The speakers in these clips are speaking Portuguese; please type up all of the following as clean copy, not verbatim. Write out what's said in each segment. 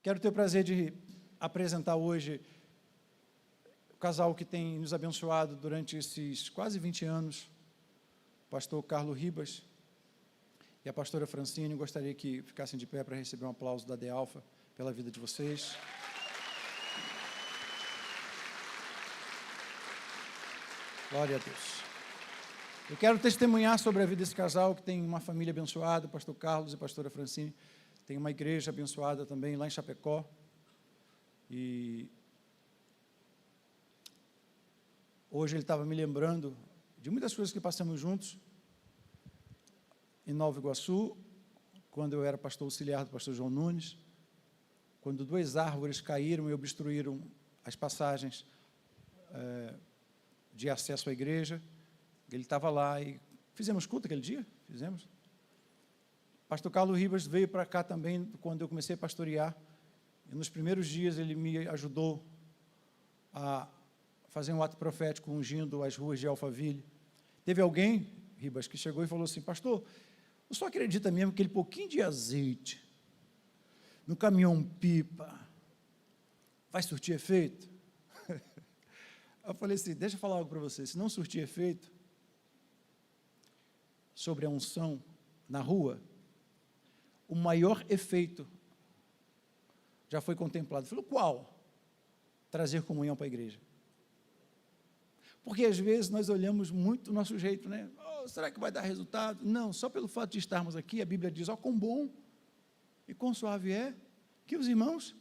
Quero ter o prazer de apresentar hoje o casal que tem nos abençoado durante esses quase 20 anos, o pastor Carlos Ribas e a pastora Francine. Gostaria que ficassem de pé para receber um aplauso da De Alfa pela vida de vocês. Glória a Deus. Eu quero testemunhar sobre a vida desse casal que tem uma família abençoada, o pastor Carlos e a pastora Francine. Tem uma igreja abençoada também lá em Chapecó. E hoje ele estava me lembrando de muitas coisas que passamos juntos em Nova Iguaçu, quando eu era pastor auxiliar do pastor João Nunes, quando 2 árvores caíram e obstruíram as passagens de acesso à igreja. Ele estava lá e fizemos culto aquele dia? Fizemos. Pastor Carlos Ribas veio para cá também quando eu comecei a pastorear. E nos primeiros dias ele me ajudou a fazer um ato profético ungindo as ruas de Alphaville. Teve alguém, Ribas, que chegou e falou assim: pastor, eu só acredita mesmo que aquele pouquinho de azeite no caminhão-pipa vai surtir efeito? Eu falei assim: deixa eu falar algo para você, se não surtir efeito sobre a unção na rua, o maior efeito já foi contemplado. Eu falei: qual? Trazer comunhão para a igreja. Porque às vezes nós olhamos muito do nosso jeito, né? Oh, será que vai dar resultado? Não, só pelo fato de estarmos aqui, a Bíblia diz: ó, quão bom e quão suave é que os irmãos,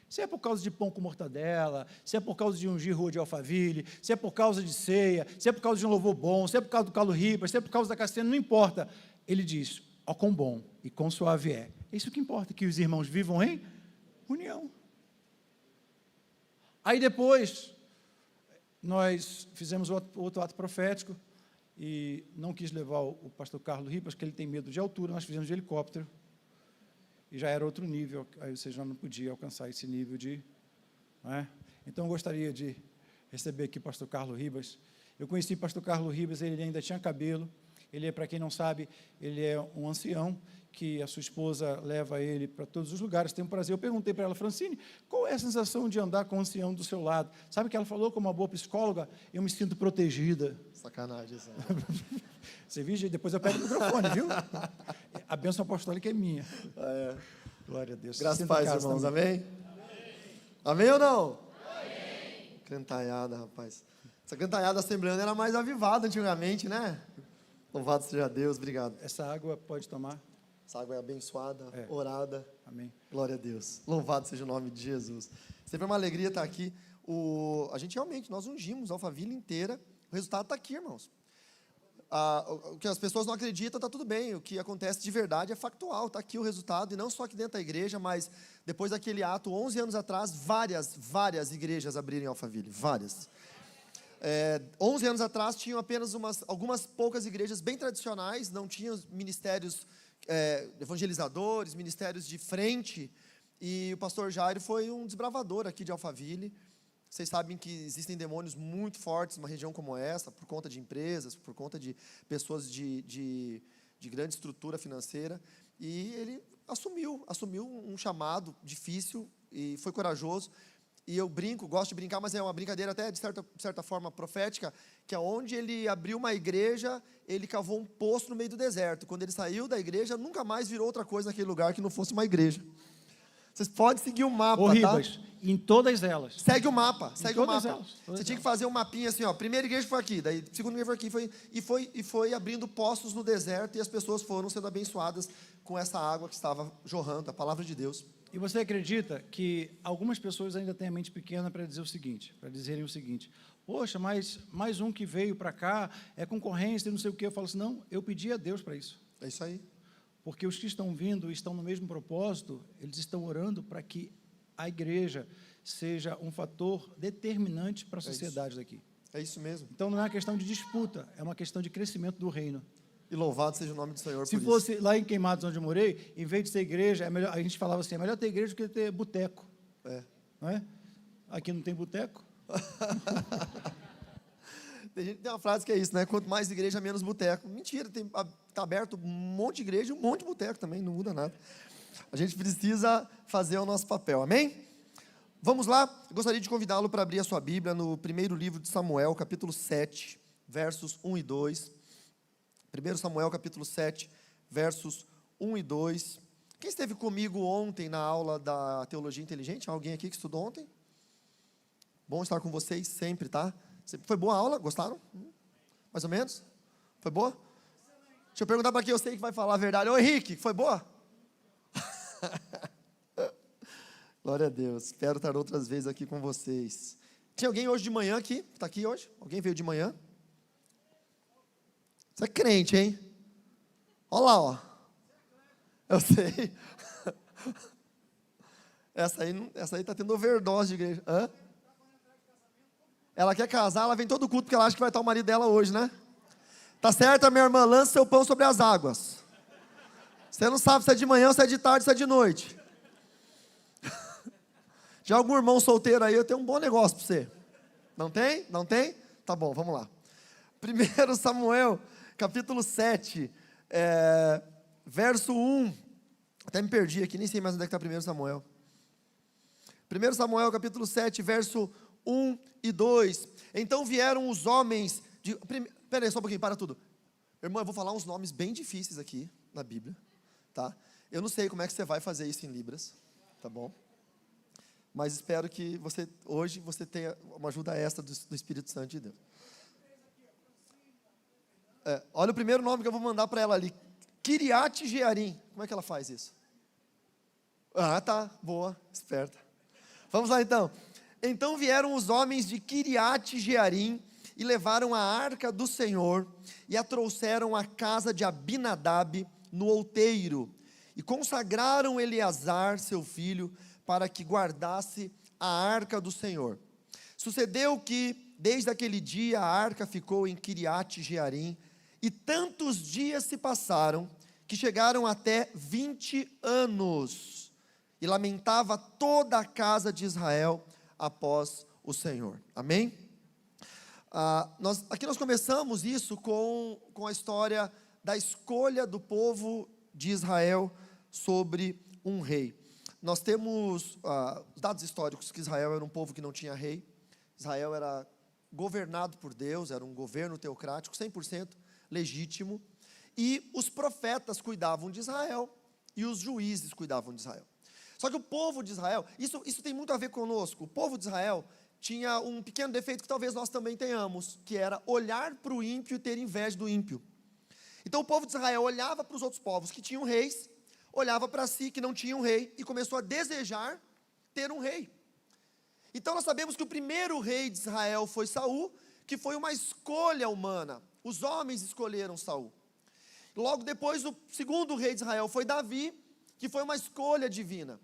se é por causa de pão com mortadela, se é por causa de ungir rua de Alphaville, se é por causa de ceia, se é por causa de um louvor bom, se é por causa do Carlos Ribas, se é por causa da Cassiana, não importa. Ele diz: ó, quão bom e quão suave é. É isso que importa, que os irmãos vivam em união. Aí depois nós fizemos outro ato profético e não quis levar o pastor Carlos Ribas, porque ele tem medo de altura. Nós fizemos de helicóptero e já era outro nível, aí você já não podia alcançar esse nível de... Não é? Então eu gostaria de receber aqui o pastor Carlos Ribas. Eu conheci o pastor Carlos Ribas, ele ainda tinha cabelo. Ele é, para quem não sabe, ele é um ancião, que a sua esposa leva ele para todos os lugares, tem um prazer. Eu perguntei para ela: Francine, qual é a sensação de andar com um ancião do seu lado? Sabe o que ela falou como uma boa psicóloga? Eu me sinto protegida. Sacanagem, isso. Você viu? Depois eu pego o microfone, viu? A bênção apostólica é minha. É. Glória a Deus. Graças a Deus, irmãos, amém? Amém ou não? Amém. Cantalhada, rapaz. Essa cantalhada assembleana era mais avivada antigamente, né? Louvado seja Deus, obrigado. Essa água pode tomar? Essa água é abençoada, orada. Amém. Glória a Deus. Louvado seja o nome de Jesus. Sempre é uma alegria estar aqui. A gente realmente, nós ungimos a Alphaville inteira. O resultado está aqui, irmãos. O que as pessoas não acreditam, está tudo bem. O que acontece de verdade é factual. Está aqui o resultado. E não só aqui dentro da igreja, mas depois daquele ato, 11 anos atrás, várias igrejas abriram em Alphaville. Várias. 11 anos atrás tinham apenas algumas poucas igrejas bem tradicionais, não tinham ministérios evangelizadores, ministérios de frente, e o pastor Jairo foi um desbravador aqui de Alphaville. Vocês sabem que existem demônios muito fortes numa região como essa, por conta de empresas, por conta de pessoas de grande estrutura financeira, e ele assumiu um chamado difícil e foi corajoso. E eu gosto de brincar, mas é uma brincadeira até de certa forma profética, que é onde ele abriu uma igreja, ele cavou um poço no meio do deserto. Quando ele saiu da igreja, nunca mais virou outra coisa naquele lugar que não fosse uma igreja. Vocês podem seguir o mapa, Ribas, tá? em todas elas. Segue o mapa, segue o mapa. Elas, você tinha que fazer um mapinha assim, ó. Primeira igreja foi aqui, daí segunda igreja foi aqui, e foi abrindo poços no deserto, e as pessoas foram sendo abençoadas com essa água que estava jorrando, a palavra de Deus. E você acredita que algumas pessoas ainda têm a mente pequena para dizerem o seguinte: poxa, mas mais um que veio para cá, é concorrência, não sei o quê. Eu falo assim: não, eu pedi a Deus para isso. É isso aí. Porque os que estão vindo, estão no mesmo propósito, eles estão orando para que a igreja seja um fator determinante para a sociedade daqui. É isso mesmo. Então não é uma questão de disputa, é uma questão de crescimento do reino. E louvado seja o nome do Senhor. Se fosse lá em Queimados, onde eu morei, em vez de ser igreja, a gente falava assim: é melhor ter igreja do que ter boteco. Não é? Aqui não tem boteco. Tem uma frase que é isso, né? Quanto mais igreja, menos boteco. Mentira, está aberto um monte de igreja e um monte de boteco também, não muda nada. A gente precisa fazer o nosso papel, amém? Vamos lá, eu gostaria de convidá-lo para abrir a sua Bíblia no primeiro livro de Samuel, capítulo 7, versos 1 e 2. 1 Samuel, capítulo 7, versos 1 e 2. Quem esteve comigo ontem na aula da Teologia Inteligente? Alguém aqui que estudou ontem? Bom estar com vocês sempre, tá? Foi boa a aula? Gostaram? Mais ou menos? Foi boa? Deixa eu perguntar para quem eu sei que vai falar a verdade. Ô Henrique, foi boa? Glória a Deus. Espero estar outras vezes aqui com vocês. Tinha alguém hoje de manhã aqui? Está aqui hoje? Alguém veio de manhã? Você é crente, hein? Olha lá, ó. Eu sei. Essa aí está tendo overdose de igreja. Hã? Ela quer casar, ela vem todo culto porque ela acha que vai estar o marido dela hoje, né? Tá certo, minha irmã, lança seu pão sobre as águas. Você não sabe se é de manhã, se é de tarde, se é de noite. Já algum irmão solteiro aí, eu tenho um bom negócio para você. Não tem? Não tem? Tá bom, vamos lá. 1 Samuel, capítulo 7, verso 1. Até me perdi aqui, nem sei mais onde é que está 1 Samuel. 1 Samuel, capítulo 7, verso 1 e 2. Então vieram os homens de... Pera aí, só um pouquinho, para tudo. Irmão, eu vou falar uns nomes bem difíceis aqui na Bíblia, tá? Eu não sei como é que você vai fazer isso em Libras, tá bom? Mas espero que hoje você tenha uma ajuda extra do Espírito Santo de Deus. Olha o primeiro nome que eu vou mandar para ela ali. Kiriat Jearim. Como é que ela faz isso? Ah, tá, boa, esperta. Vamos lá então. Então vieram os homens de Kiriat Jearim e levaram a arca do Senhor e a trouxeram à casa de Abinadab no outeiro e consagraram Eleazar, seu filho, para que guardasse a arca do Senhor. Sucedeu que, desde aquele dia, a arca ficou em Kiriat Jearim, e tantos dias se passaram, que chegaram até 20 anos, e lamentava toda a casa de Israel após o Senhor. Amém? Aqui nós começamos isso com a história da escolha do povo de Israel sobre um rei. Nós temos os dados históricos que Israel era um povo que não tinha rei. Israel era governado por Deus, era um governo teocrático, 100% legítimo. E os profetas cuidavam de Israel e os juízes cuidavam de Israel. Só que o povo de Israel, isso tem muito a ver conosco. O povo de Israel tinha um pequeno defeito que talvez nós também tenhamos, que era olhar para o ímpio e ter inveja do ímpio. Então o povo de Israel olhava para os outros povos que tinham reis, olhava para si que não tinha um rei e começou a desejar ter um rei. Então nós sabemos que o primeiro rei de Israel foi Saul, que foi uma escolha humana. Os homens escolheram Saul. Logo depois, o segundo rei de Israel foi Davi, que foi uma escolha divina.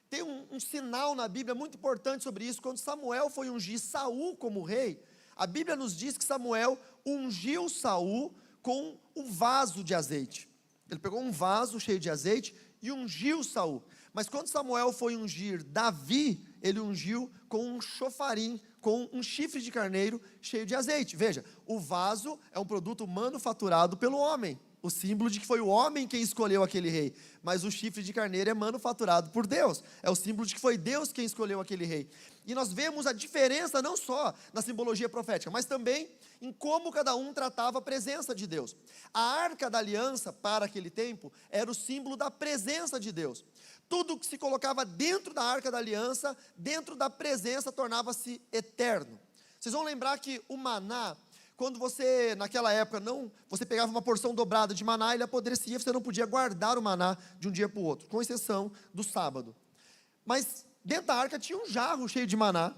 Tem um sinal na Bíblia muito importante sobre isso. Quando Samuel foi ungir Saul como rei, a Bíblia nos diz que Samuel ungiu Saul com um vaso de azeite. Ele pegou um vaso cheio de azeite e ungiu Saul. Mas quando Samuel foi ungir Davi, ele ungiu com um chofarim, com um chifre de carneiro cheio de azeite. Veja, o vaso é um produto manufaturado pelo homem, o símbolo de que foi o homem quem escolheu aquele rei. Mas o chifre de carneiro é manufaturado por Deus, é o símbolo de que foi Deus quem escolheu aquele rei. E nós vemos a diferença não só na simbologia profética, mas também em como cada um tratava a presença de Deus. A arca da aliança, para aquele tempo, era o símbolo da presença de Deus. Tudo que se colocava dentro da arca da aliança, dentro da presença, tornava-se eterno. Vocês vão lembrar que o maná, quando você, naquela época, você pegava uma porção dobrada de maná, ele apodrecia, você não podia guardar o maná de um dia para o outro, com exceção do sábado. Mas dentro da arca tinha um jarro cheio de maná,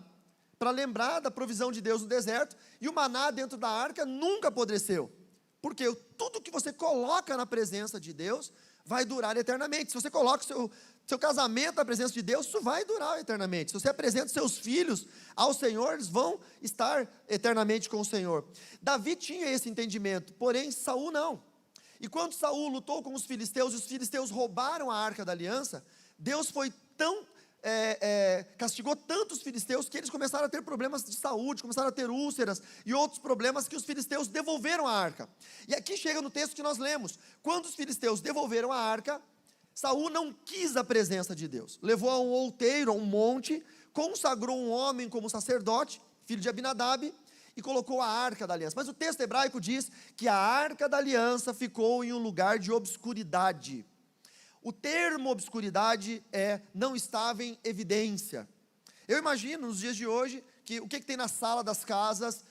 para lembrar da provisão de Deus no deserto, e o maná dentro da arca nunca apodreceu, porque tudo que você coloca na presença de Deus vai durar eternamente. Se você coloca o seu casamento na presença de Deus, isso vai durar eternamente. Se você apresenta seus filhos ao Senhor, eles vão estar eternamente com o Senhor. Davi tinha esse entendimento, porém Saul não. E quando Saul lutou com os filisteus, e os filisteus roubaram a arca da aliança, Deus foi castigou tanto os filisteus que eles começaram a ter problemas de saúde, começaram a ter úlceras e outros problemas, que os filisteus devolveram a arca. E aqui chega no texto que nós lemos: quando os filisteus devolveram a arca, Saul não quis a presença de Deus. Levou a um outeiro, a um monte, consagrou um homem como sacerdote, filho de Abinadab, e colocou a arca da aliança. Mas o texto hebraico diz que a arca da aliança ficou em um lugar de obscuridade. O termo obscuridade não estava em evidência. Eu imagino, nos dias de hoje, que o que tem na sala das casas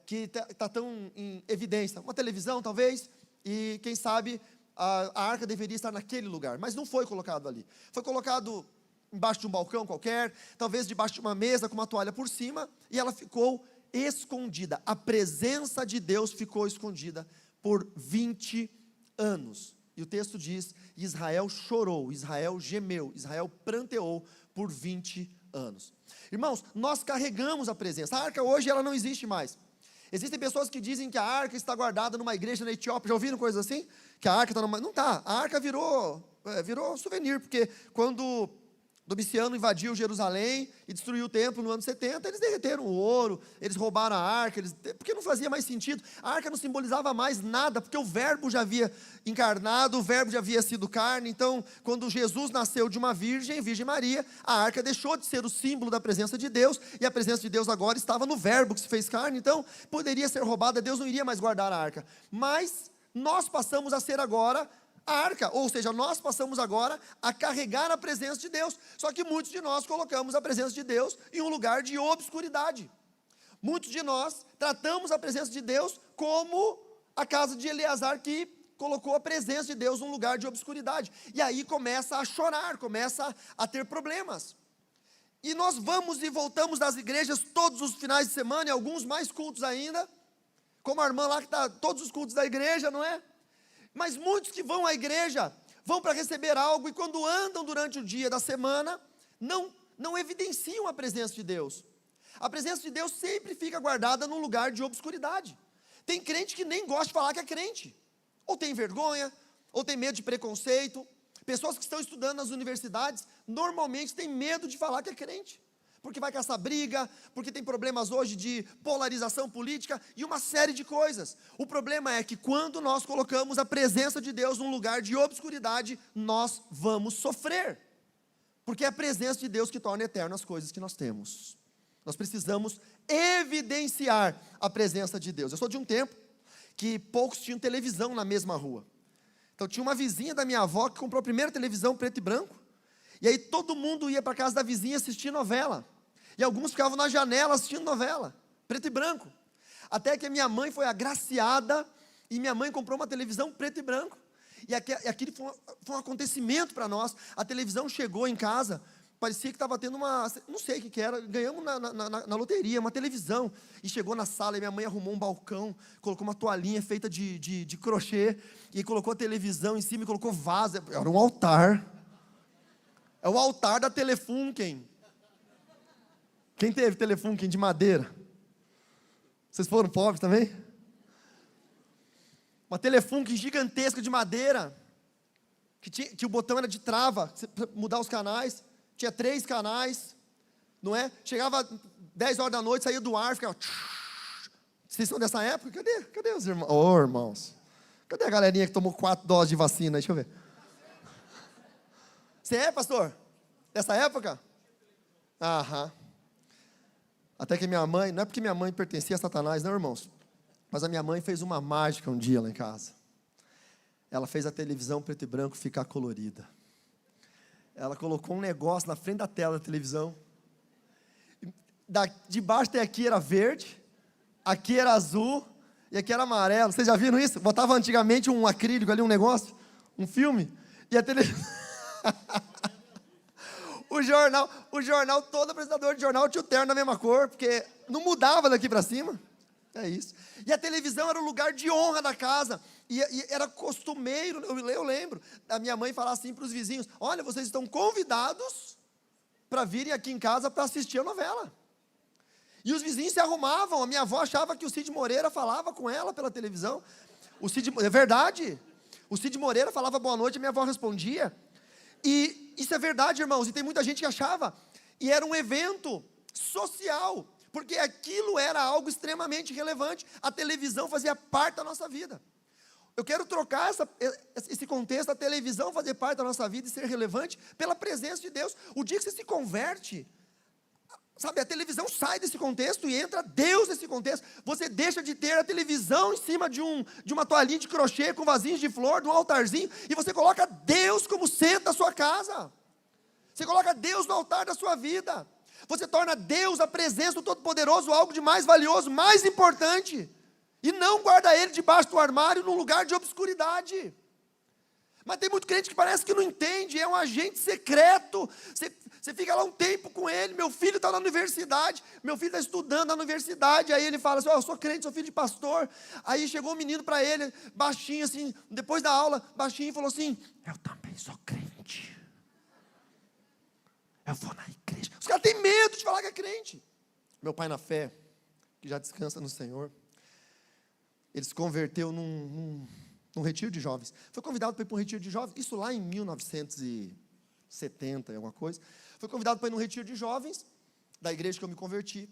que está tão em evidência? Uma televisão, talvez, e quem sabe a arca deveria estar naquele lugar, mas não foi colocado ali. Foi colocado embaixo de um balcão qualquer, talvez debaixo de uma mesa com uma toalha por cima, e ela ficou escondida. A presença de Deus ficou escondida por 20 anos. E o texto diz: Israel chorou, Israel gemeu, Israel pranteou por 20 anos. Irmãos, nós carregamos a presença. A arca hoje ela não existe mais. Existem pessoas que dizem que a arca está guardada numa igreja na Etiópia. Já ouviram coisas assim? Que a arca está numa... Não está. A arca virou souvenir, porque quando Domiciano invadiu Jerusalém e destruiu o templo no ano 70, eles derreteram o ouro, eles roubaram a arca, porque não fazia mais sentido. A arca não simbolizava mais nada, porque o verbo já havia encarnado, o verbo já havia sido carne. Então, quando Jesus nasceu de uma Virgem Maria, a arca deixou de ser o símbolo da presença de Deus, e a presença de Deus agora estava no verbo que se fez carne. Então, poderia ser roubada, Deus não iria mais guardar a arca. Mas nós passamos a ser agora a arca, ou seja, nós passamos agora a carregar a presença de Deus. Só que muitos de nós colocamos a presença de Deus em um lugar de obscuridade. Muitos de nós tratamos a presença de Deus como a casa de Eleazar, que colocou a presença de Deus num lugar de obscuridade. E aí começa a chorar, começa a ter problemas. E nós vamos e voltamos das igrejas todos os finais de semana, e alguns mais cultos ainda, como a irmã lá que está todos os cultos da igreja, não é? Mas muitos que vão à igreja, vão para receber algo, e quando andam durante o dia da semana, não evidenciam a presença de Deus. A presença de Deus sempre fica guardada num lugar de obscuridade. Tem crente que nem gosta de falar que é crente, ou tem vergonha, ou tem medo de preconceito. Pessoas que estão estudando nas universidades, normalmente têm medo de falar que é crente, porque vai caçar briga, porque tem problemas hoje de polarização política e uma série de coisas. O problema é que quando nós colocamos a presença de Deus num lugar de obscuridade, nós vamos sofrer, porque é a presença de Deus que torna eternas as coisas que nós temos. Nós precisamos evidenciar a presença de Deus. Eu sou de um tempo que poucos tinham televisão na mesma rua. Então tinha uma vizinha da minha avó que comprou a primeira televisão preto e branco, e aí todo mundo ia para a casa da vizinha assistir novela. E alguns ficavam na janela assistindo novela, preto e branco. Até que a minha mãe foi agraciada, e minha mãe comprou uma televisão preto e branco. E aquilo foi um acontecimento para nós. A televisão chegou em casa, parecia que estava tendo não sei o que era, ganhamos na loteria, uma televisão. E chegou na sala, e minha mãe arrumou um balcão, colocou uma toalhinha feita de crochê, e colocou a televisão em cima, e colocou vaso. Era um altar. É o altar da Telefunken. Quem teve Telefunken de madeira? Vocês foram pobres também? Uma Telefunken gigantesca de madeira, que o botão era de trava, para mudar os canais. Tinha 3 canais, não é? Chegava 10 horas da noite, saía do ar, ficava... Vocês são dessa época? Cadê os irmãos? Ô, irmãos, cadê a galerinha que tomou 4 doses de vacina? Deixa eu ver. Você é, pastor? Dessa época? Aham. Até que minha mãe, não é porque minha mãe pertencia a Satanás, não, irmãos, mas a minha mãe fez uma mágica um dia lá em casa. Ela fez a televisão preto e branco ficar colorida. Ela colocou um negócio na frente da tela da televisão. De baixo até aqui era verde, aqui era azul e aqui era amarelo. Vocês já viram isso? Botava antigamente um acrílico ali, um negócio, um filme, e a televisão... O jornal, todo apresentador de jornal tinha o terno da mesma cor, porque não mudava daqui para cima. É isso. E a televisão era o lugar de honra da casa. E era costumeiro, eu lembro, da minha mãe falar assim para os vizinhos: olha, vocês estão convidados para virem aqui em casa para assistir a novela. E os vizinhos se arrumavam. A minha avó achava que o Cid Moreira falava com ela pela televisão. É verdade. O Cid Moreira falava boa noite, a minha avó respondia. E isso é verdade, irmãos, e tem muita gente que achava, e era um evento social, porque aquilo era algo extremamente relevante. A televisão fazia parte da nossa vida. Eu quero trocar esse contexto, a televisão fazer parte da nossa vida e ser relevante pela presença de Deus. O dia que você se converte, sabe, a televisão sai desse contexto e entra Deus nesse contexto. Você deixa de ter a televisão em cima de uma toalhinha de crochê com vasinhos de flor, de um altarzinho, e você coloca Deus como centro da sua casa. Você coloca Deus no altar da sua vida. Você torna Deus, a presença do Todo-Poderoso, algo de mais valioso, mais importante. E não guarda Ele debaixo do armário, num lugar de obscuridade. Mas tem muito crente que parece que não entende, é um agente secreto. Você fica lá um tempo com ele, meu filho está na universidade, meu filho está estudando na universidade, aí ele fala assim, eu sou crente, sou filho de pastor. Aí chegou um menino para ele, baixinho assim, depois da aula, baixinho, e falou assim, eu também sou crente. Eu vou na igreja. Os caras têm medo de falar que é crente. Meu pai na fé, que já descansa no Senhor, ele se converteu num retiro de jovens. Foi convidado para ir para um retiro de jovens, isso lá em 1970, alguma coisa. Foi convidado para ir num retiro de jovens, da igreja que eu me converti,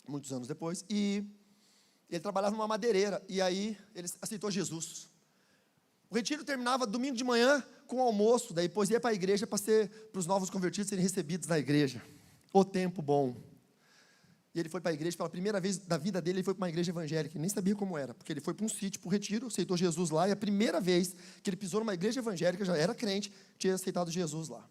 muitos anos depois, e ele trabalhava numa madeireira, e aí ele aceitou Jesus. O retiro terminava domingo de manhã com o almoço, daí depois ia para a igreja para os novos convertidos serem recebidos na igreja. O tempo bom. E ele foi para a igreja, pela primeira vez da vida dele, ele foi para uma igreja evangélica, ele nem sabia como era, porque ele foi para um sítio, para um retiro, aceitou Jesus lá, e a primeira vez que ele pisou numa igreja evangélica, já era crente, tinha aceitado Jesus lá.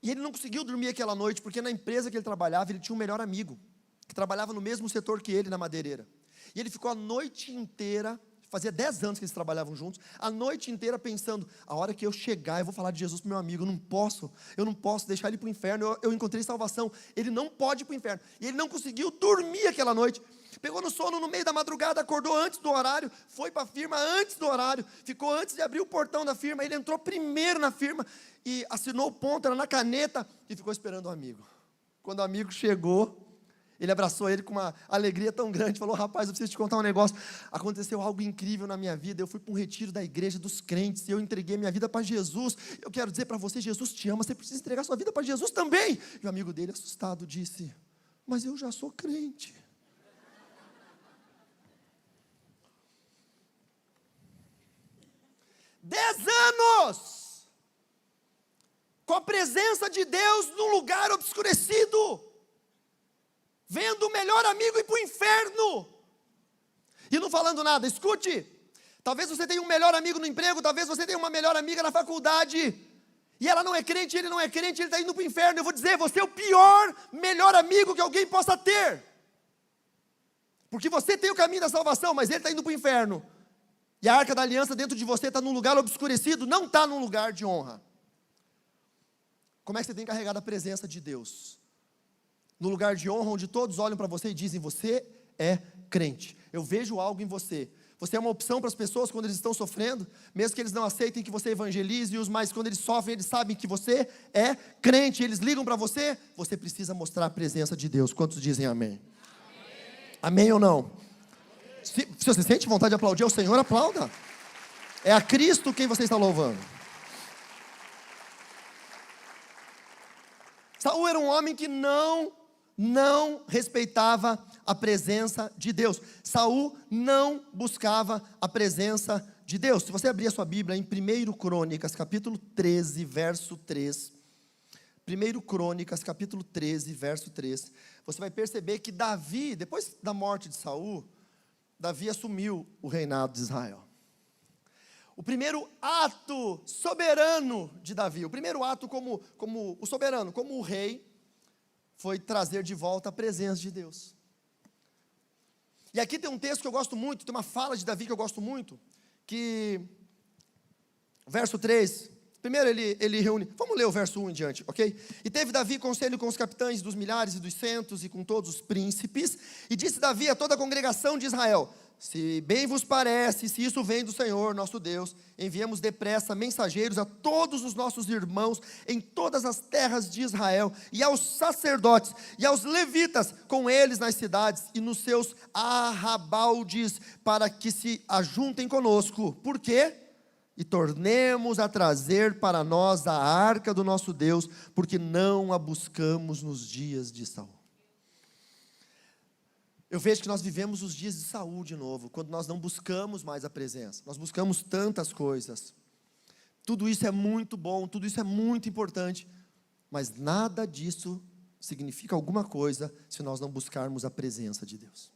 E ele não conseguiu dormir aquela noite, porque na empresa que ele trabalhava, ele tinha um melhor amigo, que trabalhava no mesmo setor que ele, na madeireira. E ele ficou a noite inteira, fazia 10 anos que eles trabalhavam juntos, a noite inteira pensando, a hora que eu chegar, eu vou falar de Jesus para o meu amigo, eu não posso deixar ele para o inferno, eu encontrei salvação, ele não pode ir para o inferno. E ele não conseguiu dormir aquela noite, pegou no sono no meio da madrugada, acordou antes do horário, foi para a firma antes do horário, ficou antes de abrir o portão da firma, ele entrou primeiro na firma, e assinou o ponto, era na caneta, e ficou esperando o amigo. Quando o amigo chegou, ele abraçou ele com uma alegria tão grande, falou, rapaz, eu preciso te contar um negócio, aconteceu algo incrível na minha vida, eu fui para um retiro da igreja dos crentes, e eu entreguei minha vida para Jesus, eu quero dizer para você, Jesus te ama, você precisa entregar sua vida para Jesus também. E o amigo dele, assustado, disse, mas eu já sou crente. Dez anos, com a presença de Deus num lugar obscurecido, vendo o melhor amigo ir para o inferno, e não falando nada. Escute, talvez você tenha um melhor amigo no emprego, talvez você tenha uma melhor amiga na faculdade, e ela não é crente, ele não é crente, ele está indo para o inferno. Eu vou dizer, você é o pior, melhor amigo que alguém possa ter, porque você tem o caminho da salvação, mas ele está indo para o inferno, e a arca da aliança dentro de você está num lugar obscurecido, não está num lugar de honra. Como é que você tem carregado a presença de Deus? No lugar de honra, onde todos olham para você e dizem, você é crente, eu vejo algo em você. Você é uma opção para as pessoas quando eles estão sofrendo, mesmo que eles não aceitem que você evangelize, mas quando eles sofrem, eles sabem que você é crente, eles ligam para você, você precisa mostrar a presença de Deus. Quantos dizem amém? Amém ou não? Se você sente vontade de aplaudir ao Senhor, aplauda. É a Cristo quem você está louvando. Saul era um homem que não respeitava a presença de Deus. Saul não buscava a presença de Deus. Se você abrir a sua Bíblia em 1 Crônicas, capítulo 13, verso 3. 1 Crônicas, capítulo 13, verso 3. Você vai perceber que Davi, depois da morte de Saul, Davi assumiu o reinado de Israel. O primeiro ato soberano de Davi, o primeiro ato como o soberano, como o rei, foi trazer de volta a presença de Deus. E aqui tem um texto que eu gosto muito, tem uma fala de Davi que eu gosto muito, que, verso 3, primeiro ele reúne, vamos ler o verso 1 em diante, ok? E teve Davi conselho com os capitães dos milhares e dos centos e com todos os príncipes, e disse Davi a toda a congregação de Israel, se bem vos parece, se isso vem do Senhor nosso Deus, enviemos depressa mensageiros a todos os nossos irmãos em todas as terras de Israel, e aos sacerdotes, e aos levitas, com eles nas cidades e nos seus arrabaldes, para que se ajuntem conosco. Por quê? E tornemos a trazer para nós a arca do nosso Deus, porque não a buscamos nos dias de Saul. Eu vejo que nós vivemos os dias de Saul de novo, quando nós não buscamos mais a presença. Nós buscamos tantas coisas. Tudo isso é muito bom, tudo isso é muito importante, mas nada disso significa alguma coisa se nós não buscarmos a presença de Deus.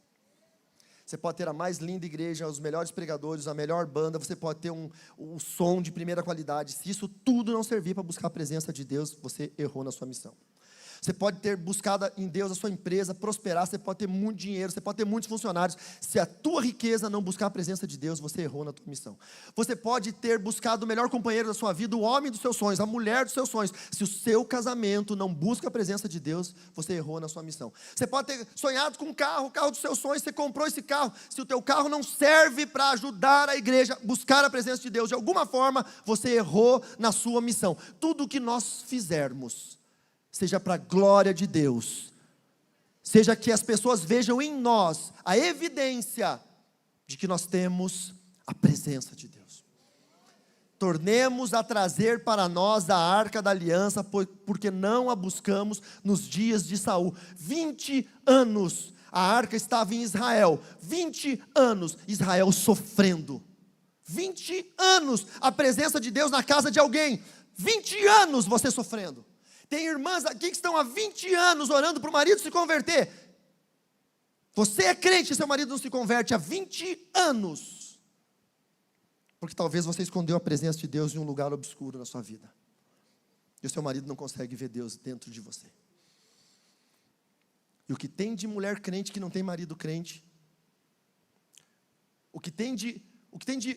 Você pode ter a mais linda igreja, os melhores pregadores, a melhor banda, você pode ter um som de primeira qualidade. Se isso tudo não servir para buscar a presença de Deus, você errou na sua missão. Você pode ter buscado em Deus a sua empresa prosperar, você pode ter muito dinheiro, você pode ter muitos funcionários. Se a tua riqueza não buscar a presença de Deus, você errou na tua missão. Você pode ter buscado o melhor companheiro da sua vida, o homem dos seus sonhos, a mulher dos seus sonhos. Se o seu casamento não busca a presença de Deus, você errou na sua missão. Você pode ter sonhado com um carro, o carro dos seus sonhos, você comprou esse carro. Se o teu carro não serve para ajudar a igreja a buscar a presença de Deus, de alguma forma, você errou na sua missão. Tudo o que nós fizermos, seja para a glória de Deus, seja que as pessoas vejam em nós a evidência de que nós temos a presença de Deus. Tornemos a trazer para nós a arca da aliança, porque não a buscamos nos dias de Saul. 20 anos a arca estava em Israel, 20 anos Israel sofrendo, 20 anos a presença de Deus na casa de alguém, 20 anos você sofrendo. Tem irmãs aqui que estão há 20 anos orando para o marido se converter. Você é crente e seu marido não se converte há 20 anos. Porque talvez você escondeu a presença de Deus em um lugar obscuro na sua vida. E o seu marido não consegue ver Deus dentro de você. E o que tem de mulher crente que não tem marido crente, o que tem de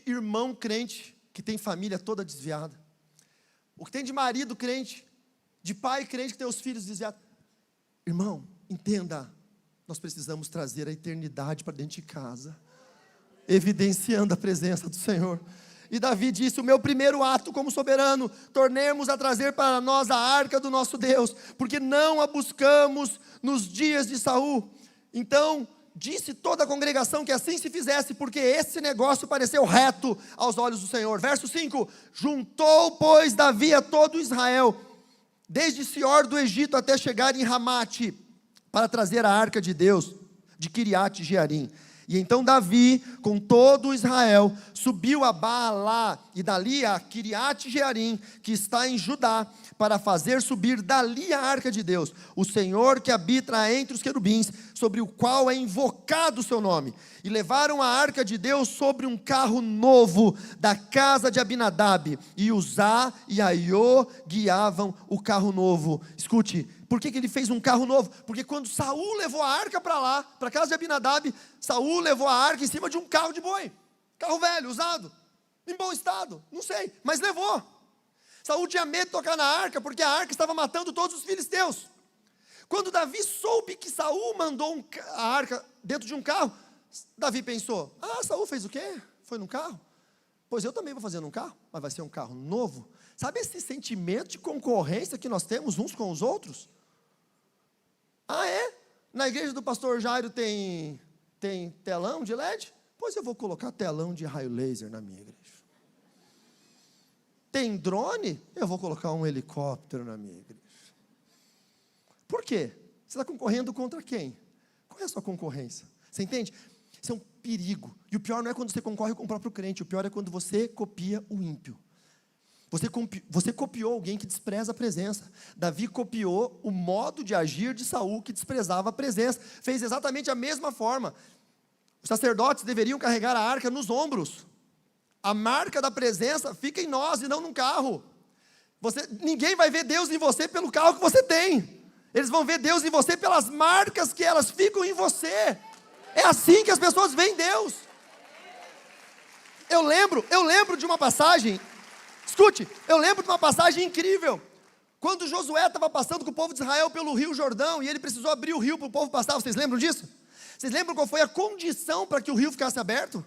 irmão crente que tem família toda desviada, o que tem de marido crente, de pai crente que tem os filhos desviados. Irmão, entenda, nós precisamos trazer a eternidade para dentro de casa, evidenciando a presença do Senhor. E Davi disse: o meu primeiro ato como soberano, tornemos a trazer para nós a arca do nosso Deus, porque não a buscamos nos dias de Saul. Então disse toda a congregação que assim se fizesse, porque esse negócio pareceu reto aos olhos do Senhor. Verso 5: juntou, pois, Davi a todo Israel, desde Sior do Egito até chegar em Ramate, para trazer a arca de Deus, de Quiriate Jearim. E então Davi, com todo Israel, subiu a Baalá, e dali a Quiriate Jearim, que está em Judá, para fazer subir dali a arca de Deus, o Senhor que habita entre os querubins, sobre o qual é invocado o seu nome. E levaram a arca de Deus sobre um carro novo, da casa de Abinadab, e Uzá e Aiô guiavam o carro novo. Escute, por que ele fez um carro novo? Porque quando Saul levou a arca para lá, para a casa de Abinadab, Saul levou a arca em cima de um carro de boi, carro velho, usado, em bom estado, não sei, mas levou. Saul tinha medo de tocar na arca, porque a arca estava matando todos os filisteus. Quando Davi soube que Saul mandou a arca dentro de um carro, Davi pensou: Saul fez o quê? Foi num carro? Pois eu também vou fazer num carro, mas vai ser um carro novo. Sabe esse sentimento de concorrência que nós temos uns com os outros? É? Na igreja do pastor Jairo tem telão de LED? Pois eu vou colocar telão de raio laser na minha igreja. Tem drone? Eu vou colocar um helicóptero na minha igreja. Por quê? Você está concorrendo contra quem? Qual é a sua concorrência? Você entende? Isso é um perigo. E o pior não é quando você concorre com o próprio crente, o pior é quando você copia o ímpio. Você copiou alguém que despreza a presença. Davi copiou o modo de agir de Saul, que desprezava a presença. Fez exatamente a mesma forma. Os sacerdotes deveriam carregar a arca nos ombros. A marca da presença fica em nós e não num carro. Ninguém vai ver Deus em você pelo carro que você tem. Eles vão ver Deus em você pelas marcas que elas ficam em você. É assim que as pessoas veem Deus. Eu lembro de uma passagem. Escute, eu lembro de uma passagem incrível. Quando Josué estava passando com o povo de Israel pelo rio Jordão, e ele precisou abrir o rio para o povo passar, vocês lembram disso? Vocês lembram qual foi a condição para que o rio ficasse aberto?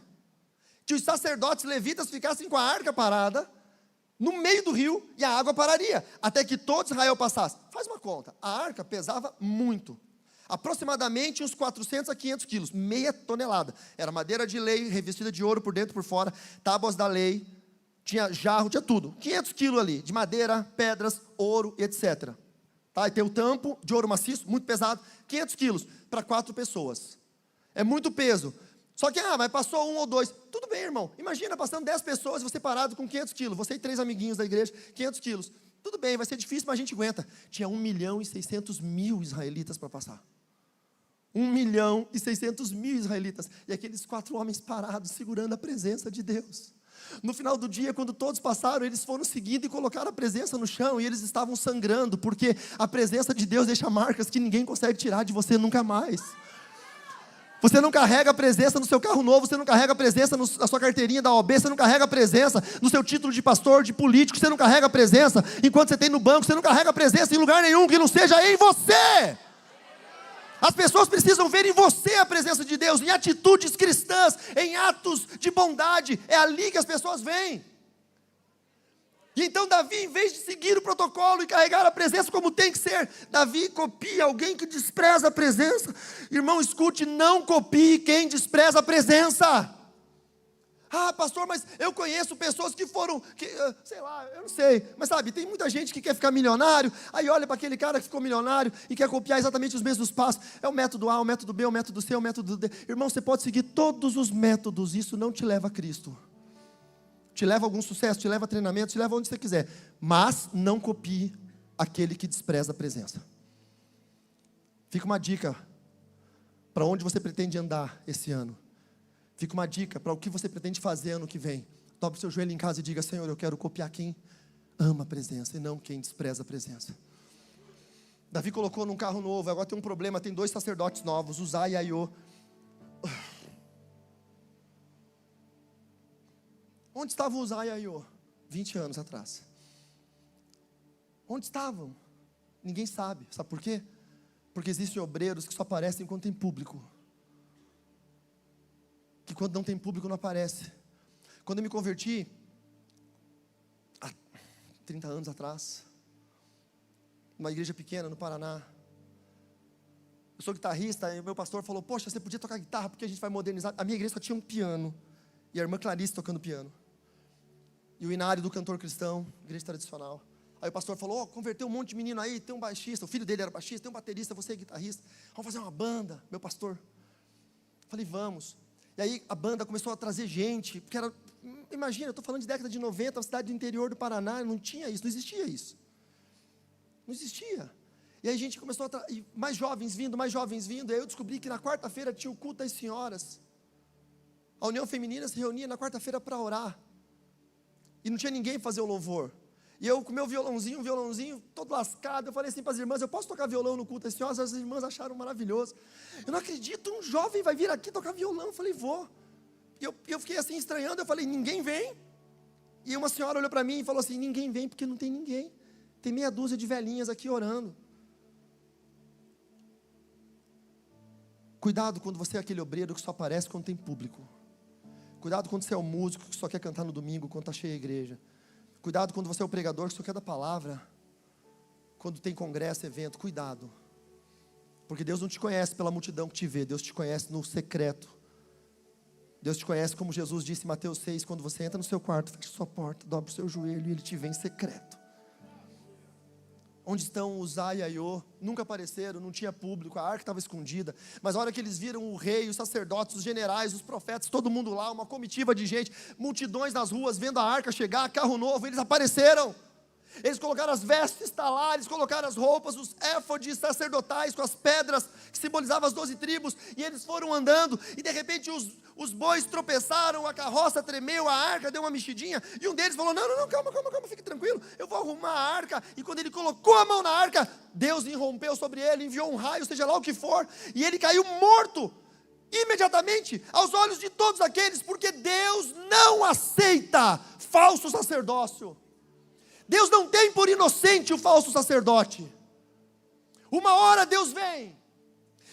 Que os sacerdotes levitas ficassem com a arca parada, no meio do rio, e a água pararia, até que todo Israel passasse. Faz uma conta, a arca pesava muito, aproximadamente uns 400 a 500 quilos, meia tonelada. Era madeira de lei, revestida de ouro por dentro e por fora, tábuas da lei, tinha jarro, tinha tudo, 500 quilos ali, de madeira, pedras, ouro, etc. E tem o tampo de ouro maciço, muito pesado, 500 quilos, para 4 pessoas. É muito peso. Só que, mas passou 1 ou 2. Tudo bem, irmão. Imagina passando 10 pessoas e você parado com 500 quilos. Você e 3 amiguinhos da igreja, 500 quilos. Tudo bem, vai ser difícil, mas a gente aguenta. Tinha 1.600.000 israelitas para passar. 1.600.000 israelitas. E aqueles 4 homens parados, segurando a presença de Deus. No final do dia, quando todos passaram, eles foram seguindo e colocaram a presença no chão. E eles estavam sangrando, porque a presença de Deus deixa marcas que ninguém consegue tirar de você nunca mais. Você não carrega a presença no seu carro novo, você não carrega a presença na sua carteirinha da OAB, você não carrega a presença no seu título de pastor, de político, você não carrega a presença enquanto você tem no banco, você não carrega a presença em lugar nenhum que não seja em você. As pessoas precisam ver em você a presença de Deus, em atitudes cristãs, em atos de bondade. É ali que as pessoas veem. E então Davi, em vez de seguir o protocolo e carregar a presença como tem que ser, Davi copia alguém que despreza a presença. Irmão, escute, não copie quem despreza a presença. Pastor, mas eu conheço pessoas que foram, sei lá, eu não sei, mas sabe, tem muita gente que quer ficar milionário, aí olha para aquele cara que ficou milionário e quer copiar exatamente os mesmos passos. É o método A, o método B, o método C, o método D. Irmão, você pode seguir todos os métodos, isso não te leva a Cristo. Te leva a algum sucesso, te leva a treinamento, te leva onde você quiser. Mas não copie aquele que despreza a presença. Fica uma dica para onde você pretende andar esse ano. Fica uma dica para o que você pretende fazer ano que vem. Dobre o seu joelho em casa e diga: Senhor, eu quero copiar quem ama a presença e não quem despreza a presença. Davi colocou num carro novo, agora tem um problema, tem 2 sacerdotes novos, Uzá e Aiô. Onde estavam Uzá e Aiô? 20 anos atrás. Onde estavam? Ninguém sabe. Sabe por quê? Porque existem obreiros que só aparecem quando tem público. Que quando não tem público não aparece. Quando eu me converti, há 30 anos atrás, numa igreja pequena no Paraná, eu sou guitarrista e o meu pastor falou: poxa, você podia tocar guitarra porque a gente vai modernizar. A minha igreja só tinha um piano e a irmã Clarice tocando piano. E o inário do cantor cristão, igreja tradicional. Aí o pastor falou: converteu um monte de menino aí, tem um baixista, o filho dele era baixista, tem um baterista, você é guitarrista, vamos fazer uma banda, meu pastor. Falei: vamos. E aí a banda começou a trazer gente, porque era, imagina, eu estou falando de década de 90, uma cidade do interior do Paraná, não tinha isso, não existia isso. Não existia. E aí a gente começou e mais jovens vindo, e aí eu descobri que na quarta-feira tinha o culto das senhoras. A União Feminina se reunia na quarta-feira para orar. E não tinha ninguém para fazer o louvor. E eu com o meu violãozinho todo lascado, eu falei assim para as irmãs: eu posso tocar violão no culto das senhoras? As irmãs acharam maravilhoso. Eu não acredito, um jovem vai vir aqui tocar violão. Eu falei: vou. E eu fiquei assim estranhando, eu falei: ninguém vem? E uma senhora olhou para mim e falou assim: ninguém vem porque não tem ninguém. Tem meia dúzia de velhinhas aqui orando. Cuidado quando você é aquele obreiro que só aparece quando tem público. Cuidado quando você é o músico que só quer cantar no domingo quando está cheia a igreja. Cuidado quando você é o pregador que só quer da palavra quando tem congresso, evento. Cuidado, porque Deus não te conhece pela multidão que te vê, Deus te conhece no secreto. Deus te conhece como Jesus disse em Mateus 6, quando você entra no seu quarto, fecha sua porta, dobra o seu joelho e Ele te vê em secreto. Onde estão Uzá e Aiô? Nunca apareceram, não tinha público, a arca estava escondida. Mas a hora que eles viram o rei, os sacerdotes, os generais, os profetas, todo mundo lá, uma comitiva de gente, multidões nas ruas, vendo a arca chegar, carro novo, eles apareceram. Eles colocaram as vestes talares, colocaram as roupas, os éfodes sacerdotais com as pedras que simbolizavam as 12 tribos, e eles foram andando, e de repente os bois tropeçaram, a carroça tremeu, a arca deu uma mexidinha, e um deles falou: não, calma, fique tranquilo, eu vou arrumar a arca. E quando ele colocou a mão na arca, Deus irrompeu sobre ele, enviou um raio, seja lá o que for, e ele caiu morto, imediatamente, aos olhos de todos aqueles, porque Deus não aceita falso sacerdócio. Deus não tem por inocente o falso sacerdote. Uma hora Deus vem,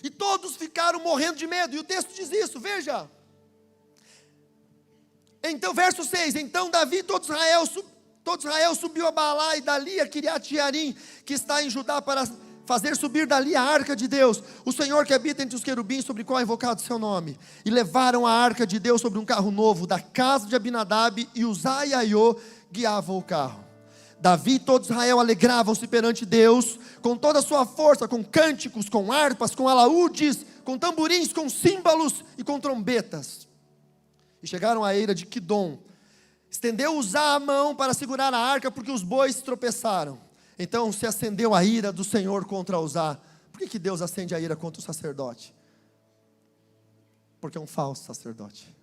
e todos ficaram morrendo de medo, e o texto diz isso, veja. Então, verso 6, então Davi e todo Israel subiu a Baalá e dali a Quiriat-Jearim, que está em Judá, para fazer subir dali a arca de Deus, o Senhor que habita entre os querubins, sobre qual é invocado o seu nome. E levaram a arca de Deus sobre um carro novo, da casa de Abinadab, e Uzá e Aiô guiavam o carro. Davi e todo Israel alegravam-se perante Deus, com toda a sua força, com cânticos, com harpas, com alaúdes, com tamborins, com símbolos e com trombetas. E chegaram à eira de Quidom. Estendeu Uzá a mão para segurar a arca, porque os bois tropeçaram. Então se acendeu a ira do Senhor contra Uzá. Por que Deus acende a ira contra o sacerdote? Porque é um falso sacerdote.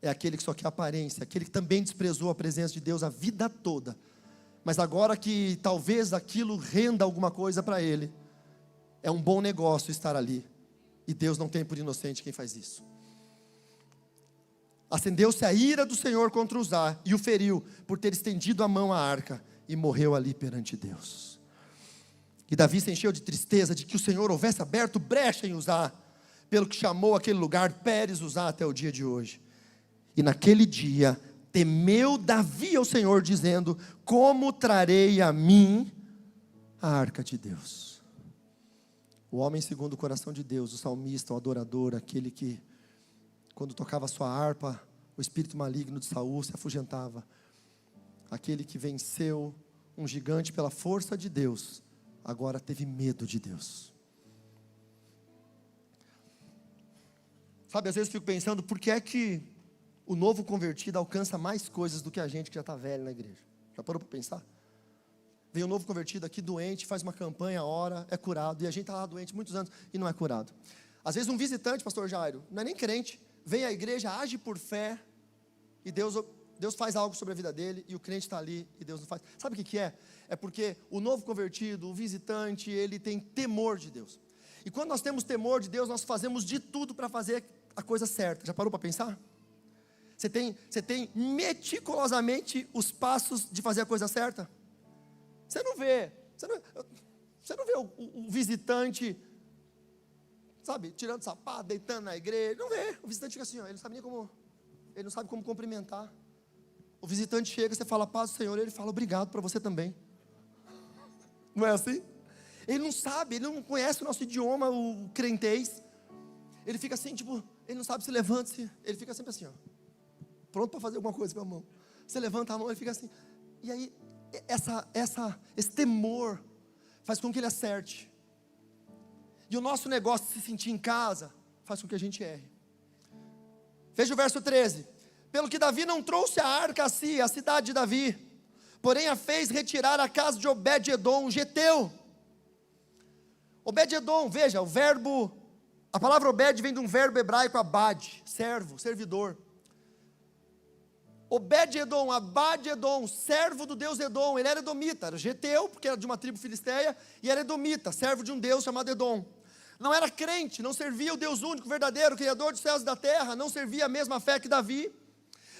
É aquele que só quer aparência, aquele que também desprezou a presença de Deus a vida toda. Mas agora que talvez aquilo renda alguma coisa para ele, é um bom negócio estar ali. E Deus não tem por inocente quem faz isso. Acendeu-se a ira do Senhor contra Uzá e o feriu por ter estendido a mão à arca, e morreu ali perante Deus. E Davi se encheu de tristeza de que o Senhor houvesse aberto brecha em Uzá, pelo que chamou aquele lugar Pérez Uzá até o dia de hoje. E naquele dia temeu Davi ao Senhor, dizendo: como trarei a mim a arca de Deus? O homem segundo o coração de Deus, o salmista, o adorador, aquele que, quando tocava a sua harpa, o espírito maligno de Saul se afugentava. Aquele que venceu um gigante pela força de Deus, agora teve medo de Deus. Sabe, às vezes eu fico pensando, por que é que o novo convertido alcança mais coisas do que a gente que já está velho na igreja? Já parou para pensar? Vem um novo convertido aqui doente, faz uma campanha, ora, é curado, e a gente está lá doente muitos anos e não é curado. Às vezes um visitante, pastor Jairo, não é nem crente, vem à igreja, age por fé, e Deus faz algo sobre a vida dele, e o crente está ali, e Deus não faz. Sabe o que é? É porque o novo convertido, o visitante, ele tem temor de Deus. E quando nós temos temor de Deus, nós fazemos de tudo para fazer a coisa certa. Já parou para pensar? Você tem meticulosamente os passos de fazer a coisa certa? Você não vê o visitante, sabe, tirando sapato, deitando na igreja. Não vê. O visitante fica assim, ó, ele não sabe como cumprimentar. O visitante chega, você fala paz do Senhor, ele fala obrigado para você também. Não é assim? Ele não sabe, ele não conhece o nosso idioma, o crentez. Ele fica assim, tipo, ele não sabe se levanta, ele fica sempre assim, ó, pronto para fazer alguma coisa com a mão. Você levanta a mão, ele fica assim. E aí, esse temor faz com que ele acerte. E o nosso negócio de se sentir em casa faz com que a gente erre. Veja o verso 13. Pelo que Davi não trouxe a arca a si, a cidade de Davi, porém a fez retirar a casa de Obed-edom, geteu. Obed-edom, veja, a palavra Obed vem de um verbo hebraico abad, servo, servidor. Obed-edom, Abad-edom, servo do deus Edom, ele era edomita, era geteu, porque era de uma tribo filisteia, e era edomita, servo de um deus chamado Edom. Não era crente, não servia o Deus único, verdadeiro, Criador dos céus e da terra, não servia a mesma fé que Davi,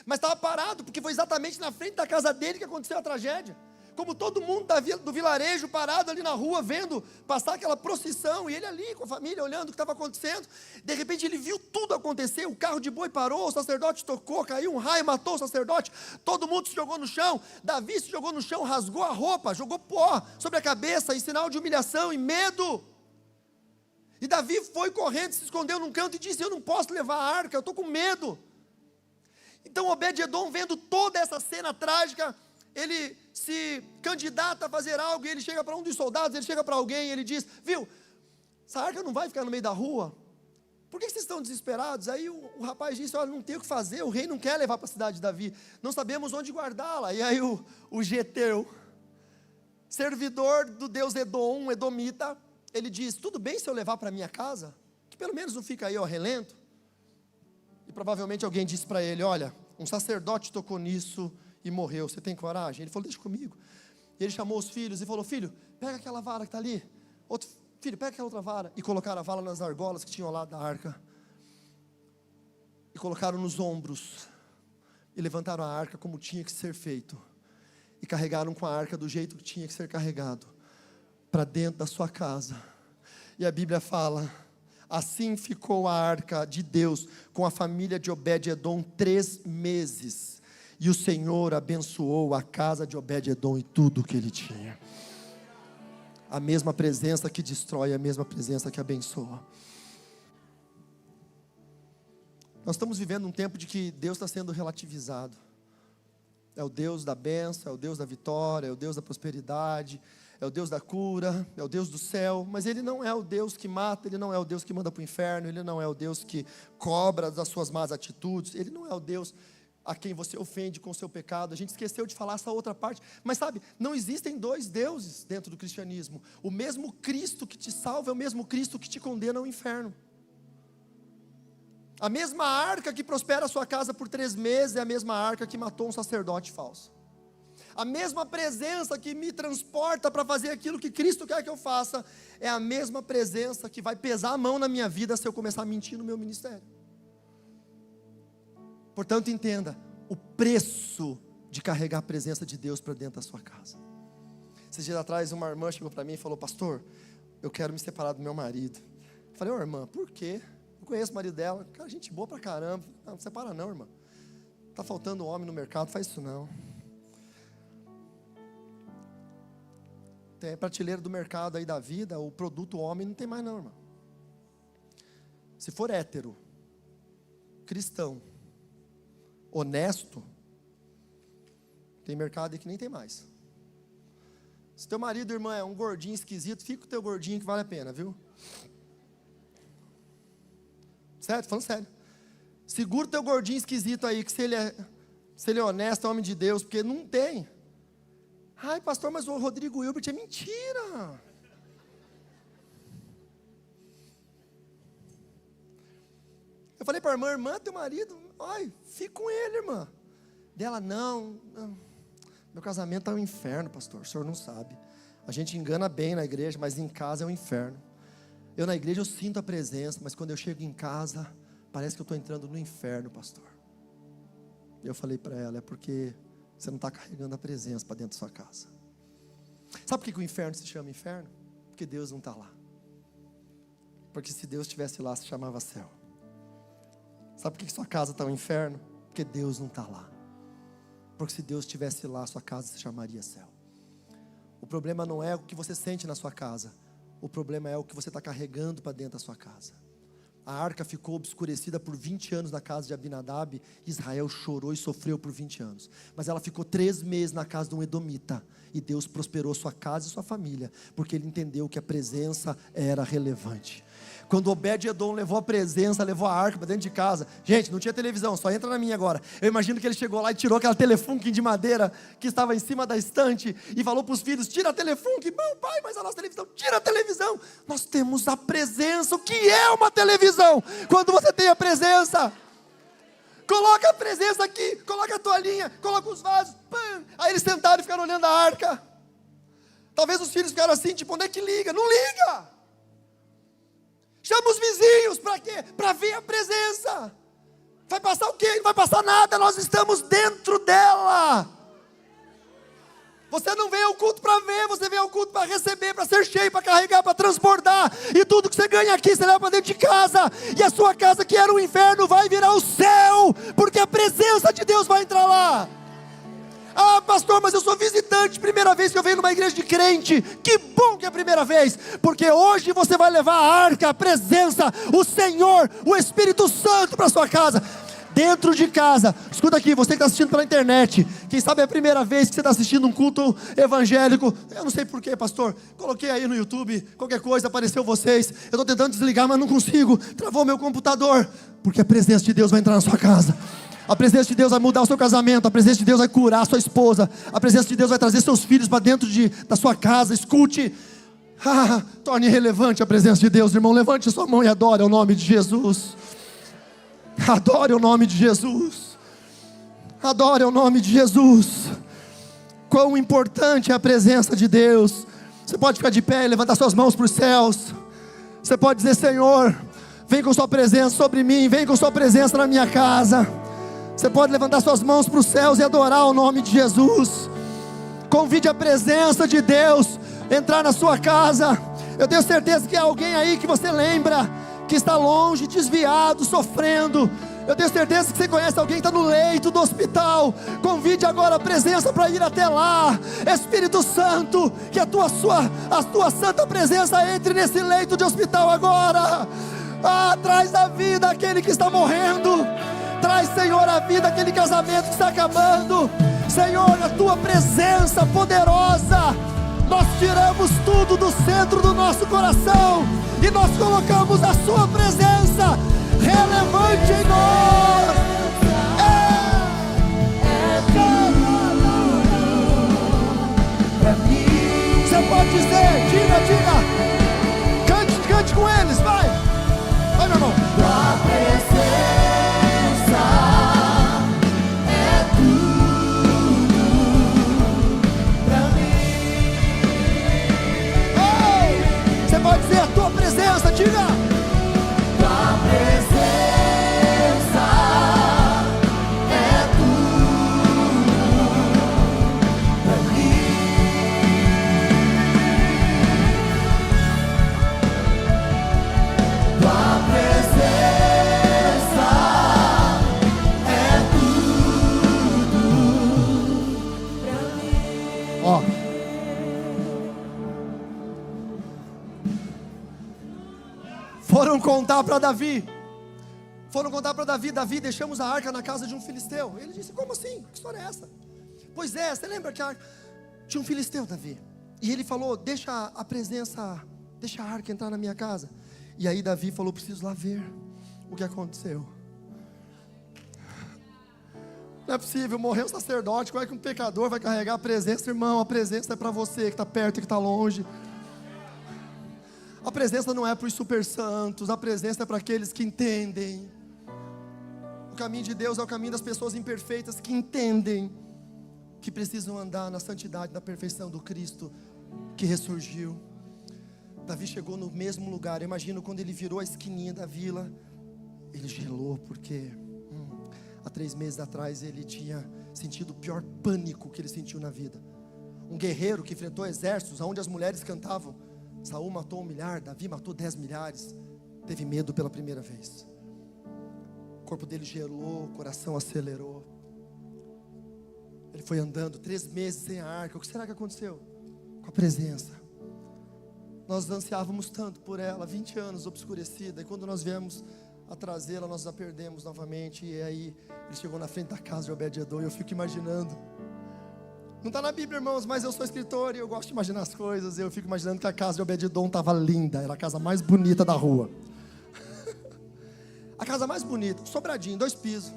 mas estava parado, porque foi exatamente na frente da casa dele que aconteceu a tragédia. Como todo mundo do vilarejo parado ali na rua, vendo passar aquela procissão, e ele ali com a família olhando o que estava acontecendo. De repente ele viu tudo acontecer, o carro de boi parou, o sacerdote tocou, caiu um raio, matou o sacerdote, todo mundo se jogou no chão. Davi se jogou no chão, rasgou a roupa, jogou pó sobre a cabeça, em sinal de humilhação e medo. E Davi foi correndo, se escondeu num canto e disse: eu não posso levar a arca, eu estou com medo. Então Obed-edom, vendo toda essa cena trágica, ele se candidata a fazer algo, e ele chega para um dos soldados, ele chega para alguém, e ele diz: viu, essa arca não vai ficar no meio da rua, por que vocês estão desesperados? Aí o rapaz disse: olha, não tem o que fazer, o rei não quer levar para a cidade de Davi, não sabemos onde guardá-la. E aí o geteu, servidor do deus Edom, um edomita, ele diz: tudo bem se eu levar para minha casa, que pelo menos não fica aí ao relento. E provavelmente alguém disse para ele: olha, um sacerdote tocou nisso e morreu, você tem coragem? Ele falou: deixa comigo. E ele chamou os filhos e falou: filho, pega aquela vara que está ali. Outro filho, pega aquela outra vara. E colocaram a vara nas argolas que tinham ao lado da arca. E colocaram nos ombros. E levantaram a arca como tinha que ser feito. E carregaram com a arca do jeito que tinha que ser carregado, para dentro da sua casa. E a Bíblia fala: assim ficou a arca de Deus com a família de Obed-edom 3 meses. E o Senhor abençoou a casa de Obed-edom e tudo o que ele tinha. A mesma presença que destrói, a mesma presença que abençoa. Nós estamos vivendo um tempo de que Deus está sendo relativizado. É o Deus da bênção, é o Deus da vitória, é o Deus da prosperidade, é o Deus da cura, é o Deus do céu. Mas Ele não é o Deus que mata, Ele não é o Deus que manda para o inferno, Ele não é o Deus que cobra das suas más atitudes, Ele não é o Deus a quem você ofende com o seu pecado. A gente esqueceu de falar essa outra parte. Mas sabe, não existem dois deuses dentro do cristianismo. O mesmo Cristo que te salva é o mesmo Cristo que te condena ao inferno. A mesma arca que prospera a sua casa por 3 meses é a mesma arca que matou um sacerdote falso. A mesma presença que me transporta para fazer aquilo que Cristo quer que eu faça é a mesma presença que vai pesar a mão na minha vida se eu começar a mentir no meu ministério. Portanto, entenda o preço de carregar a presença de Deus para dentro da sua casa. Esses dias atrás, uma irmã chegou para mim e falou: pastor, eu quero me separar do meu marido. Eu falei: ô irmã, por quê? Eu conheço o marido dela, cara, gente boa pra caramba. Não separa não, irmã. Tá faltando homem no mercado, faz isso não. Tem prateleira do mercado aí da vida, o produto homem não tem mais não, irmã. Se for hétero, cristão, honesto, tem mercado aí que nem tem mais. Se teu marido, irmã, é um gordinho esquisito, fica com o teu gordinho que vale a pena, viu? Certo? Falando sério. Segura o teu gordinho esquisito aí, que se ele é honesto, é homem de Deus, porque não tem. Ai, pastor, mas o Rodrigo Hilbert é mentira. Eu falei para a irmã, teu marido, ai, fica com ele, irmã. Dela, não, meu casamento é um inferno, pastor, o senhor não sabe. A gente engana bem na igreja, mas em casa é um inferno. Eu na igreja eu sinto a presença, mas quando eu chego em casa, parece que eu estou entrando no inferno, pastor. Eu falei para ela, é porque você não está carregando a presença para dentro da sua casa. Sabe por que o inferno se chama inferno? Porque Deus não está lá. Porque se Deus estivesse lá, se chamava céu. Sabe por que sua casa está um inferno? Porque Deus não está lá. Porque se Deus estivesse lá, sua casa se chamaria céu. O problema não é o que você sente na sua casa. O problema é o que você está carregando para dentro da sua casa. A arca ficou obscurecida por 20 anos na casa de Abinadab. Israel chorou e sofreu por 20 anos. Mas ela ficou 3 meses na casa de um edomita. E Deus prosperou sua casa e sua família, porque ele entendeu que a presença era relevante. Quando Obed-Edom levou a presença, levou a arca para dentro de casa. Gente, não tinha televisão, só entra na minha agora. Eu imagino que ele chegou lá e tirou aquela telefunken de madeira que estava em cima da estante e falou para os filhos: tira a telefunken. Não, pai, mas a nossa televisão, tira a televisão. Nós temos a presença. O que é uma televisão? Quando você tem a presença, coloca a presença aqui, coloca a toalhinha, coloca os vasos, pam. Aí eles sentaram e ficaram olhando a arca. Talvez os filhos ficaram assim, tipo, onde é que liga? Não liga. Chama os vizinhos, para quê? Para ver a presença. Vai passar o quê? Não vai passar nada, nós estamos dentro dela. Você não veio ao culto para ver, você veio ao culto para receber, para ser cheio, para carregar, para transbordar. E tudo que você ganha aqui, você leva para dentro de casa. E a sua casa, que era o inferno, vai virar o céu, porque a presença de Deus vai entrar lá. Ah, pastor, mas eu sou visitante, primeira vez que eu venho numa igreja de crente. Que bom que é a primeira vez, porque hoje você vai levar a arca, a presença, o Senhor, o Espírito Santo para sua casa. Dentro de casa, escuta aqui, você que está assistindo pela internet, quem sabe é a primeira vez que você está assistindo um culto evangélico. Eu não sei porquê, pastor, coloquei aí no YouTube, qualquer coisa, apareceu vocês. Eu estou tentando desligar, mas não consigo, travou meu computador. Porque a presença de Deus vai entrar na sua casa. A presença de Deus vai mudar o seu casamento. A presença de Deus vai curar a sua esposa. A presença de Deus vai trazer seus filhos para dentro da sua casa. Escute, torne relevante a presença de Deus. Irmão, levante sua mão e adore o nome de Jesus. Adore o nome de Jesus. Adore o nome de Jesus. Quão importante é a presença de Deus. Você pode ficar de pé e levantar suas mãos para os céus. Você pode dizer: Senhor, vem com sua presença sobre mim, vem com sua presença na minha casa. Você pode levantar suas mãos para os céus e adorar o nome de Jesus. Convide a presença de Deus entrar na sua casa. Eu tenho certeza que há alguém aí que você lembra, que está longe, desviado, sofrendo. Eu tenho certeza que você conhece alguém que está no leito do hospital. Convide agora a presença para ir até lá. Espírito Santo, que a tua santa presença entre nesse leito de hospital agora. Traz a vida aquele que está morrendo. Traz, Senhor, a vida aquele casamento que está acabando. Senhor, a tua presença poderosa, nós tiramos tudo do centro do nosso coração e nós colocamos a sua presença relevante em nós. Você pode dizer, diga, cante com eles, vai, meu irmão. Tua presença é tudo pra mim. Oh, você pode dizer, a tua presença, diga. Tua presença é tudo pra mim. Tua presença é tudo pra mim. Ó, foram contar para Davi. Davi, deixamos a arca na casa de um filisteu. Ele disse, como assim? Que história é essa? Pois é, você lembra que tinha um filisteu, Davi? E ele falou, deixa a arca entrar na minha casa. E aí Davi falou, preciso lá ver o que aconteceu. Não é possível, morreu um sacerdote, como é que um pecador vai carregar a presença? Irmão, a presença é para você que está perto e que está longe. A presença não é para os super santos, a presença é para aqueles que entendem. O caminho de Deus é o caminho das pessoas imperfeitas que entendem que precisam andar na santidade, na perfeição do Cristo que ressurgiu. Davi chegou no mesmo lugar. Eu imagino quando ele virou a esquininha da vila, ele gelou porque há 3 meses atrás ele tinha sentido o pior pânico que ele sentiu na vida. Um guerreiro que enfrentou exércitos, onde as mulheres cantavam, Saul matou 1 milhar, Davi matou 10 milhares. Teve medo pela primeira vez. O corpo dele gelou, o coração acelerou. Ele foi andando 3 meses sem a arca. O que será que aconteceu? Com a presença. Nós ansiávamos tanto por ela, 20 anos obscurecida. E quando nós viemos a trazê-la, nós a perdemos novamente. E aí ele chegou na frente da casa de Obed-edom. E eu fico imaginando. Não está na Bíblia, irmãos, mas eu sou escritor e eu gosto de imaginar as coisas. Eu fico imaginando que a casa de Obed-edom estava linda. Era a casa mais bonita da rua. A casa mais bonita, sobradinho, 2 pisos.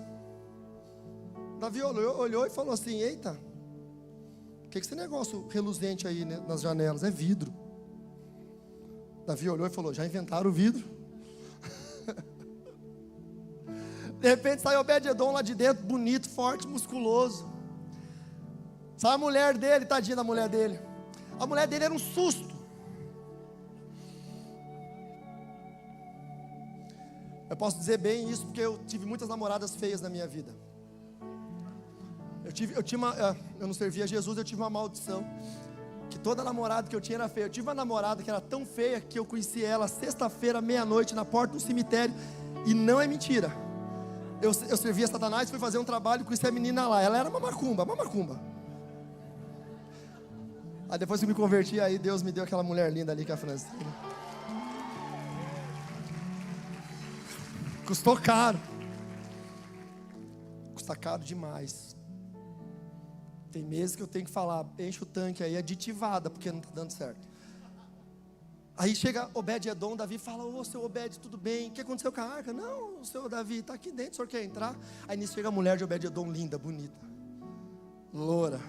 Davi olhou e falou assim, eita, o que é esse negócio reluzente aí, né, nas janelas? É vidro. Davi olhou e falou, já inventaram o vidro? De repente sai Obed-edom lá de dentro, bonito, forte, musculoso. Sai a mulher dele, tadinha da mulher dele. A mulher dele era um susto. Eu posso dizer bem isso porque eu tive muitas namoradas feias na minha vida. Eu não servia Jesus, eu tive uma maldição. Que toda namorada que eu tinha era feia. Eu tive uma namorada que era tão feia que eu conheci ela sexta-feira, meia-noite, na porta do cemitério. E não é mentira. Eu servia Satanás, fui fazer um trabalho, conheci a menina lá. Ela era uma macumba. Aí depois que eu me converti, aí Deus me deu aquela mulher linda ali que é a Francina. Custou caro. Custa caro demais. Tem meses que eu tenho que falar, enche o tanque aí, aditivada, porque não está dando certo. Aí chega Obed-edom, Davi fala, ô seu Obed, tudo bem? O que aconteceu com a arca? Não, o seu Davi está aqui dentro, o senhor quer entrar? Aí nisso chega a mulher de Obed-edom, linda, bonita, loura,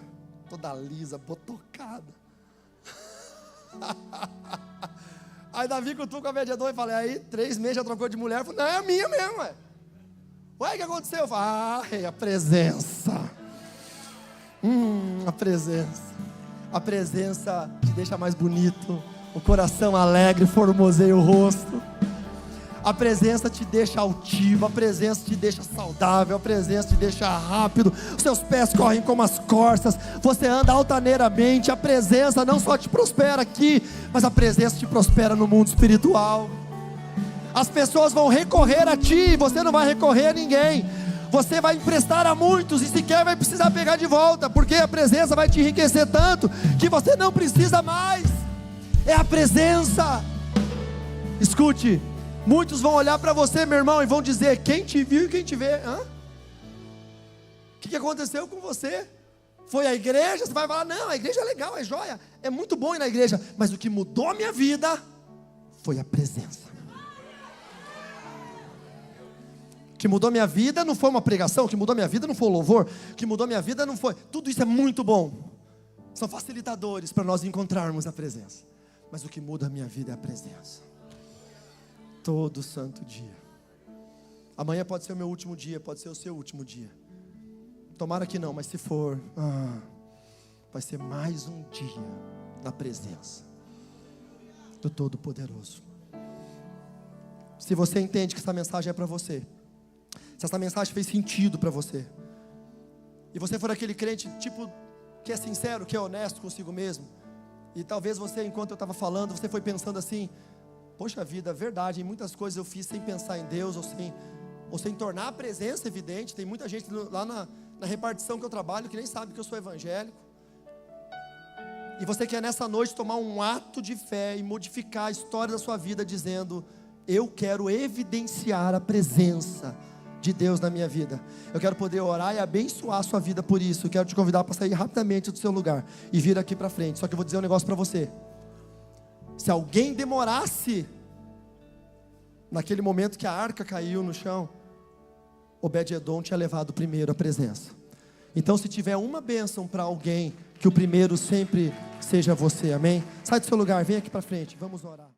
toda lisa, botocada. Aí Davi cutuca o Obed-edom e fala, aí 3 meses já trocou de mulher? Eu falo, não, é a minha mesmo, ué. Ué, o que aconteceu? Eu falo, a presença. A presença te deixa mais bonito, o coração alegre, formoseia o rosto. A presença te deixa altivo, a presença te deixa saudável, a presença te deixa rápido, os seus pés correm como as corças, você anda altaneiramente. A presença não só te prospera aqui, mas a presença te prospera no mundo espiritual. As pessoas vão recorrer a ti, você não vai recorrer a ninguém. Você vai emprestar a muitos e sequer vai precisar pegar de volta, porque a presença vai te enriquecer tanto que você não precisa mais. É a presença. Escute, muitos vão olhar para você, meu irmão, e vão dizer, quem te viu e quem te vê? O que aconteceu com você? Foi a igreja, você vai falar, não, a igreja é legal, é joia, é muito bom ir na igreja. Mas o que mudou a minha vida foi a presença. O que mudou a minha vida não foi uma pregação, o que mudou a minha vida não foi o louvor, o que mudou a minha vida não foi... Tudo isso é muito bom. São facilitadores para nós encontrarmos a presença. Mas o que muda a minha vida é a presença. Todo santo dia. Amanhã pode ser o meu último dia, pode ser o seu último dia. Tomara que não, mas se for, vai ser mais um dia na presença do Todo-Poderoso. Se você entende que essa mensagem é para você, se essa mensagem fez sentido para você, e você for aquele crente tipo que é sincero, que é honesto consigo mesmo, e talvez você, enquanto eu estava falando, você foi pensando assim, poxa vida, verdade, em muitas coisas eu fiz sem pensar em Deus, ou sem tornar a presença evidente. Tem muita gente lá na repartição que eu trabalho que nem sabe que eu sou evangélico. E você quer nessa noite tomar um ato de fé e modificar a história da sua vida dizendo, eu quero evidenciar a presença de Deus na minha vida. Eu quero poder orar e abençoar a sua vida por isso. Eu quero te convidar para sair rapidamente do seu lugar e vir aqui para frente. Só que eu vou dizer um negócio para você. Se alguém demorasse naquele momento que a arca caiu no chão, Obed-Edom tinha levado primeiro a presença. Então, se tiver uma bênção para alguém, que o primeiro sempre seja você, amém? Sai do seu lugar, vem aqui para frente, vamos orar.